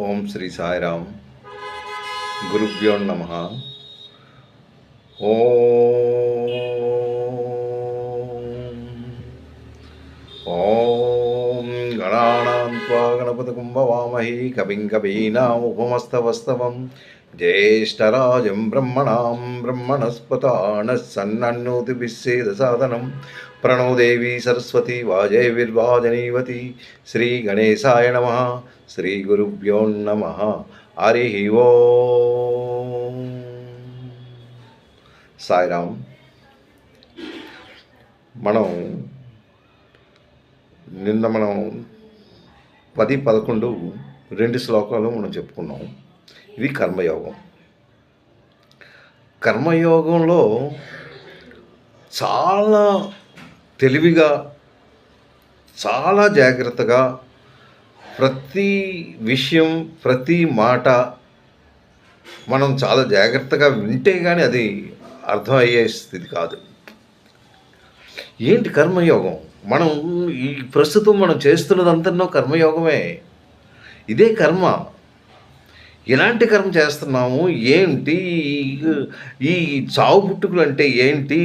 ఓం శ్రీ సాయిరామ్. గురుభ్యో నమః. ఓం గణానాం త్వా గణపతిం భవామహే కవిం కవీనాముపమస్తవస్తవం జ్యేష్ఠరాజం బ్రహ్మణాం బ్రహ్మణస్పతానః సన్నోతిభిస్సేదసాదనం ప్రణో దేవి సరస్వతి వాజేవిర్వాజనీవతి. శ్రీ గణేశాయ నమః. శ్రీ గురుభ్యో నమః. హరి ఓం. సాయిరామ్. నిన్న మనం 10, 11 2 శ్లోకాలు మనం చెప్పుకున్నాం. ఇది కర్మయోగం. కర్మయోగంలో చాలా తెలివిగా, చాలా జాగ్రత్తగా ప్రతి విషయం, ప్రతి మాట మనం చాలా జాగ్రత్తగా వింటే కానీ అది అర్థమయ్యే స్థితి కాదు. ఏంటి కర్మయోగం? మనం ఈ ప్రస్తుతం మనం చేస్తున్నదంతా కర్మయోగమే. ఇదే కర్మ. ఎలాంటి కర్మ చేస్తున్నాము, ఏంటి, ఈ చావు పుట్టుకులు అంటే ఏంటి,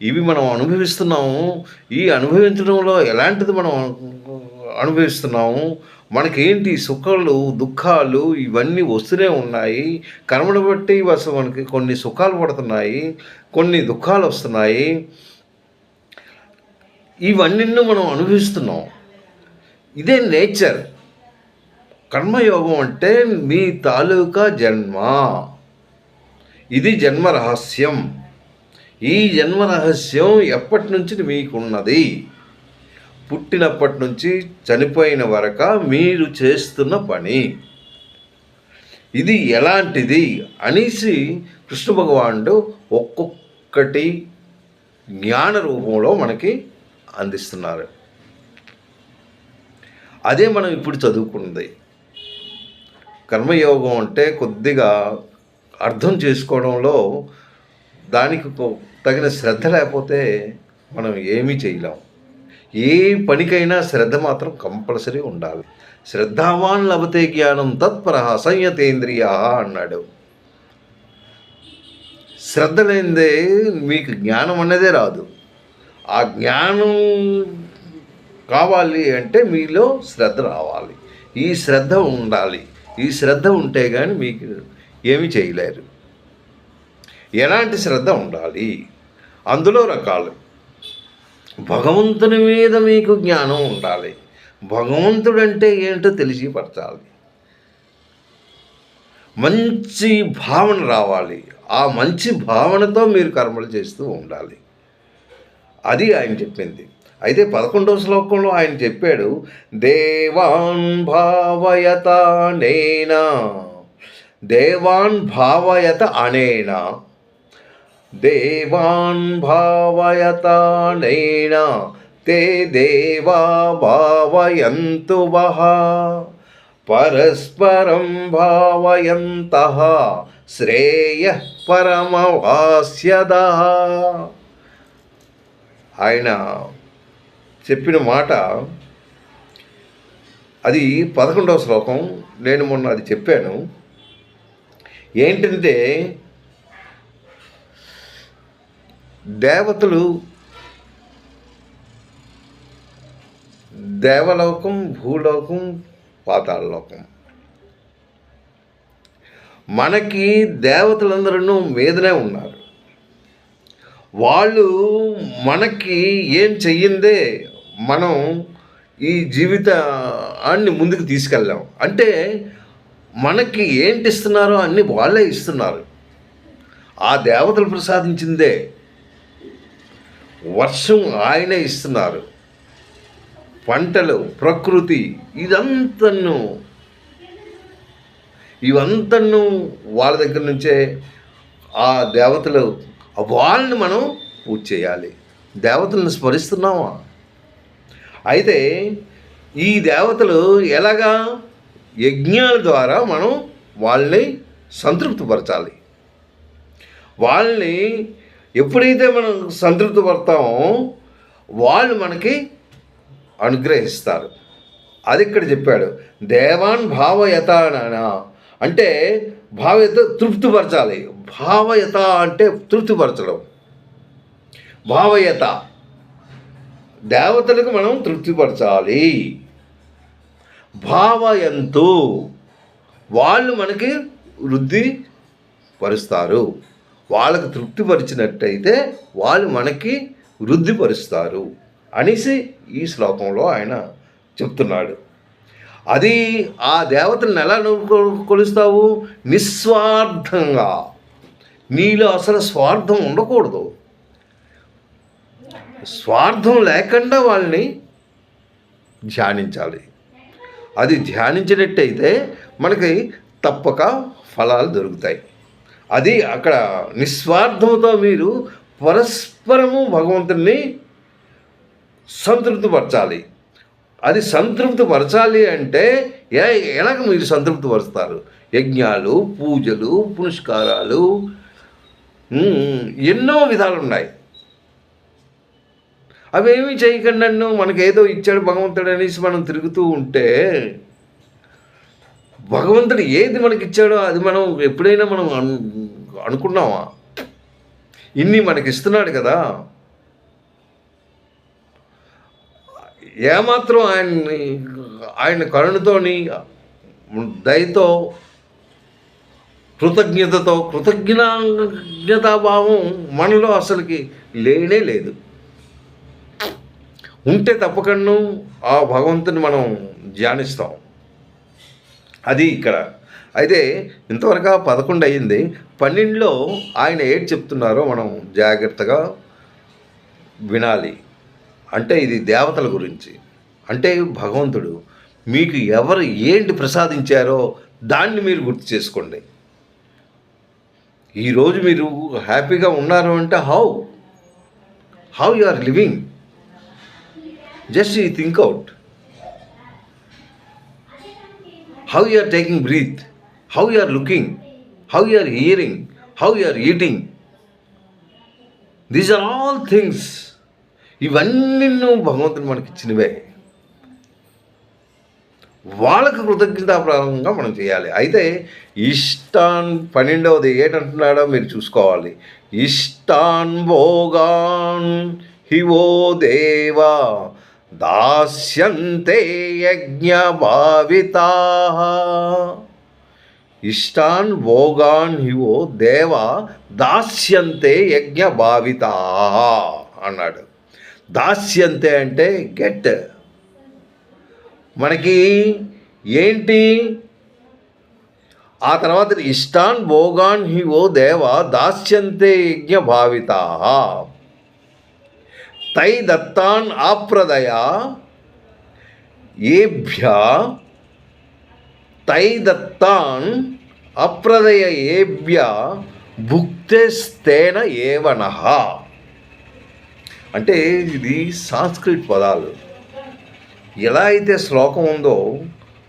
ఇవి మనం అనుభవిస్తున్నాము, ఈ అనుభవించడంలో ఎలాంటిది మనం అనుభవిస్తున్నాము, మనకేంటి సుఖాలు దుఃఖాలు ఇవన్నీ వస్తూనే ఉన్నాయి. కర్మను బట్టి అసలు మనకి కొన్ని సుఖాలు పడుతున్నాయి, కొన్ని దుఃఖాలు వస్తున్నాయి. ఇవన్నీ మనం అనుభవిస్తున్నాం. ఇదే నేచర్. కర్మయోగం అంటే మీ తాలూకా జన్మ. ఇది జన్మ రహస్యం. ఈ జన్మ రహస్యం ఎప్పటి నుంచి మీకున్నది? పుట్టినప్పటి నుంచి చనిపోయిన వరకు మీరు చేస్తున్న పని. ఇది ఎలాంటిది అనేసి కృష్ణ భగవానుడు ఒక్కొక్కటి జ్ఞాన రూపంలో మనకి అందిస్తున్నారు. అదే మనం ఇప్పుడు చదువుకున్నది. కర్మయోగం అంటే కొద్దిగా అర్థం చేసుకోవడంలో దానికి తగిన శ్రద్ధ లేకపోతే మనం ఏమీ చేయలేం. ఏ పనికైనా శ్రద్ధ మాత్రం కంపల్సరీ ఉండాలి. శ్రద్ధావాన్ లభతే జ్ఞానం తత్పరః సంయతేంద్రియా అన్నాడు. శ్రద్ధ లేనిదే మీకు జ్ఞానం అనేదే రాదు. ఆ జ్ఞానం కావాలి అంటే మీలో శ్రద్ధ రావాలి, ఈ శ్రద్ధ ఉండాలి. ఈ శ్రద్ధ ఉంటే కానీ మీకు ఏమీ చేయలేరు. ఎలాంటి శ్రద్ధ ఉండాలి? అందులో రకాలు. భగవంతుని మీద మీకు జ్ఞానం ఉండాలి. భగవంతుడంటే ఏంటో తెలిసిపరచాలి. మంచి భావన రావాలి. ఆ మంచి భావనతో మీరు కర్మలు చేస్తూ ఉండాలి. అది ఆయన చెప్పింది. అయితే 11వ శ్లోకంలో ఆయన చెప్పాడు, దేవాన్ భావయత అనేనా, దేవాన్ భావయత అనేనా, దేవాన్ భావయత అనేనా తే దేవా భావయంతు వః పరస్పరం భావయంతః శ్రేయః పరమవాస్యదః. ఆయన చెప్పిన మాట అది 11వ శ్లోకం. నేను మొన్న అది చెప్పాను. ఏంటంటే దేవతలు, దేవలోకం, భూలోకం, పాతాళలోకం. మనకి దేవతలందరూ మీదనే ఉన్నారు. వాళ్ళు మనకి ఏం చెయ్యిందే మనం ఈ జీవితాన్ని ముందుకు తీసుకెళ్ళాం. అంటే మనకి ఏంటి ఇస్తున్నారో అన్నీ వాళ్ళే ఇస్తున్నారు. ఆ దేవతలు ప్రసాదించిందే. వర్షం ఆయనే ఇస్తున్నారు, పంటలు, ప్రకృతి, ఇవంతను వాళ్ళ దగ్గర నుంచే. ఆ దేవతలు, వాళ్ళని మనం పూజ చేయాలి. దేవతలను స్మరిస్తున్నామా? అయితే ఈ దేవతలు ఎలాగా? యజ్ఞాల ద్వారా మనం వాళ్ళని సంతృప్తిపరచాలి. వాళ్ళని ఎప్పుడైతే మనం సంతృప్తిపడతామో వాళ్ళు మనకి అనుగ్రహిస్తారు. అది ఇక్కడ చెప్పాడు. దేవాన్ భావయత అంటే భావయత తృప్తిపరచాలి. భావయత అంటే తృప్తిపరచడం. భావయత దేవతలకు మనం తృప్తిపరచాలి. భావయంతు వాళ్ళు మనకి వృద్ధి పరుస్తారు. వాళ్ళకు తృప్తిపరిచినట్టయితే వాళ్ళు మనకి వృద్ధిపరుస్తారు అనేసి ఈ శ్లోకంలో ఆయన చెప్తున్నాడు. అది ఆ దేవతలను ఎలా కొలుస్తావు? నిస్వార్థంగా. నీలో అసలు స్వార్థం ఉండకూడదు. స్వార్థం లేకుండా వాళ్ళని ధ్యానించాలి. అది ధ్యానించినట్టయితే మనకి తప్పక ఫలాలు దొరుకుతాయి. అది అక్కడ నిస్వార్థంతో మీరు పరస్పరము భగవంతుని సంతృప్తిపరచాలి. అది సంతృప్తిపరచాలి అంటే ఎలాగ మీరు సంతృప్తిపరుస్తారు? యజ్ఞాలు, పూజలు, పునస్కారాలు, ఎన్నో విధాలు ఉన్నాయి. అవేమీ చేయకుండా మనకేదో ఇచ్చాడు భగవంతుడు అనేసి మనం తిరుగుతూ ఉంటే, భగవంతుడు ఏది మనకి ఇచ్చాడో అది మనం ఎప్పుడైనా మనం అనుకున్నామా? ఇన్ని మనకి ఇస్తున్నాడు కదా, ఏమాత్రం ఆయన కరుణతోని, దయతో, కృతజ్ఞతాభావం మనలో అసలుకి లేనే లేదు. ఉంటే తప్పకుండా ఆ భగవంతుని మనం ధ్యానిస్తాం. అది ఇక్కడ. అయితే ఇంతవరకు 11 అయ్యింది. 12లో ఆయన ఏది చెప్తున్నారో మనం జాగ్రత్తగా వినాలి. అంటే ఇది దేవతల గురించి. అంటే భగవంతుడు మీకు ఎవరు ఏంటి ప్రసాదించారో దాన్ని మీరు గుర్తు చేసుకోండి. ఈరోజు మీరు హ్యాపీగా ఉన్నారు అంటే how you are living. Just you think out. How you are taking breath, how you are looking, how you are hearing, how you are eating. These are all things. ఇవన్నీ భగవంతుడు మనకి ఇచ్చినవే. వాళ్ళకు కృతజ్ఞతాప్రారంగా మనం చేయాలి. అయితే ఇష్టాన్ 12వది ఏంటంటున్నాడో మీరు చూసుకోవాలి. ఇష్టాన్ భోగాన్ హివో దేవా దాస్యంతే యజ్ఞభావితాః. ఇష్టాన్ భోగాన్ హివో దేవ దాస్యంతే యజ్ఞభావితాః అన్నాడు. దాస్యంతే అంటే గెట్. మనకి ఏంటి ఆ తర్వాత ఇష్టాన్ భోగాన్ హివో దేవ దాస్యంతే యజ్ఞభావితాః తై దత్తాన్ ఆప్రదయ ఏభ్య తై దత్తాన్ అప్రదయ ఏభ్య భుక్తేస్తేన ఏవనః. అంటే ఇది సాంస్క్రిట్ పదాలు. ఎలా అయితే శ్లోకం ఉందో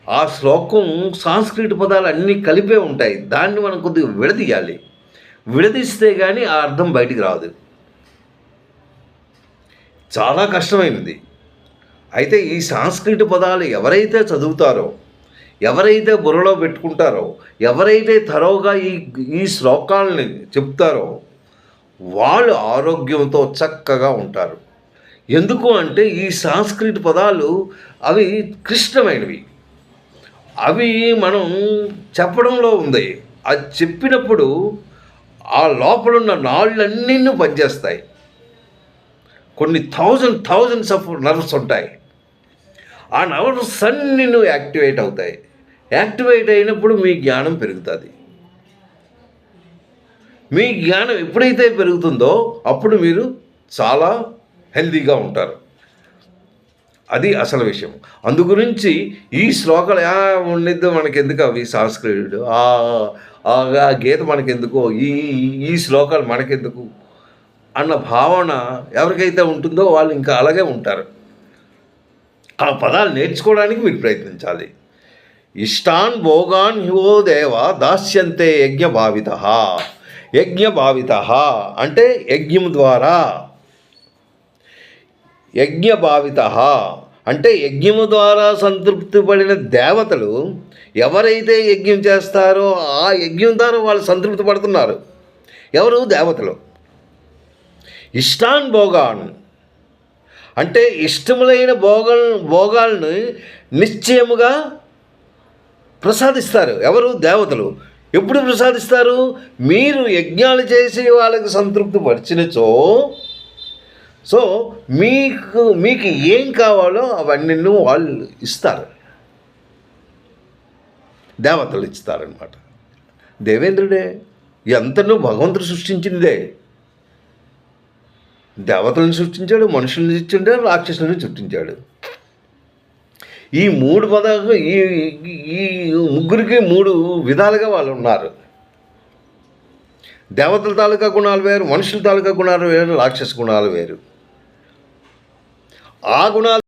ఆ శ్లోకం సాంస్క్రిట్ పదాలు అన్నీ కలిపే ఉంటాయి. దాన్ని మనం కొద్దిగా విడదీయాలి. విడదీస్తే కానీ ఆ అర్థం బయటికి రాదు. చాలా కష్టమైనది. అయితే ఈ సాంస్క్రిట్ పదాలు ఎవరైతే చదువుతారో, ఎవరైతే బుర్రలో పెట్టుకుంటారో, ఎవరైతే తరోగా ఈ శ్లోకాలని చెప్తారో వాళ్ళు ఆరోగ్యంతో చక్కగా ఉంటారు. ఎందుకు అంటే ఈ సాంస్క్రిట్ పదాలు అవి క్లిష్టమైనవి. అవి మనం చెప్పడంలో ఉంది. అది చెప్పినప్పుడు ఆ లోపలున్న నాళ్ళన్నీ పనిచేస్తాయి. కొన్ని థౌజండ్స్ ఆఫ్ నర్వ్స్ ఉంటాయి. ఆ నర్వ్స్ అన్నీ యాక్టివేట్ అవుతాయి. యాక్టివేట్ అయినప్పుడు మీ జ్ఞానం పెరుగుతుంది. మీ జ్ఞానం ఎప్పుడైతే పెరుగుతుందో అప్పుడు మీరు చాలా హెల్తీగా ఉంటారు. అది అసలు విషయం. అందుగురించి ఈ శ్లోకాలు ఉండిద్దో మనకెందుకు, అవి సంస్కృతుడు ఆ గీత మనకెందుకో, ఈ శ్లోకాలు మనకెందుకు అన్న భావన ఎవరికైతే ఉంటుందో వాళ్ళు ఇంకా అలాగే ఉంటారు. ఆ పదాలు నేర్చుకోవడానికి మీరు ప్రయత్నించాలి. ఇష్టాన్ భోగాన్ హివో దేవ దాస్యంతే యజ్ఞభావితః. యజ్ఞభావితః అంటే యజ్ఞం ద్వారా. యజ్ఞభావితః అంటే యజ్ఞము ద్వారా సంతృప్తి పడిన దేవతలు ఎవరైతే యజ్ఞం చేస్తారో ఆ యజ్ఞం ద్వారా వాళ్ళు సంతృప్తి పడుతున్నారు. ఎవరు? దేవతలు. ఇష్టాన్ భోగాన్ అంటే ఇష్టములైన భోగాలను నిశ్చయముగా ప్రసాదిస్తారు. ఎవరు? దేవతలు. ఎప్పుడు ప్రసాదిస్తారు? మీరు యజ్ఞాలు చేసి వాళ్ళకి సంతృప్తి పరిచినచో మీకు ఏం కావాలో అవన్నీ వాళ్ళు ఇస్తారు. దేవతలు ఇస్తారనమాట. దేవేంద్రుడే ఎంతనో భగవంతుడు సృష్టించిందే. దేవతలను సృష్టించాడు, మనుషులను సృష్టించాడు, రాక్షసులను సృష్టించాడు. ఈ మూడు పదాలు ఈ ముగ్గురికి మూడు విధాలుగా వాళ్ళు ఉన్నారు. దేవతల తాలూకా గుణాలు వేరు, మనుషుల తాలూకా గుణాలు వేరు, రాక్షస గుణాలు వేరు. ఆ గుణాలు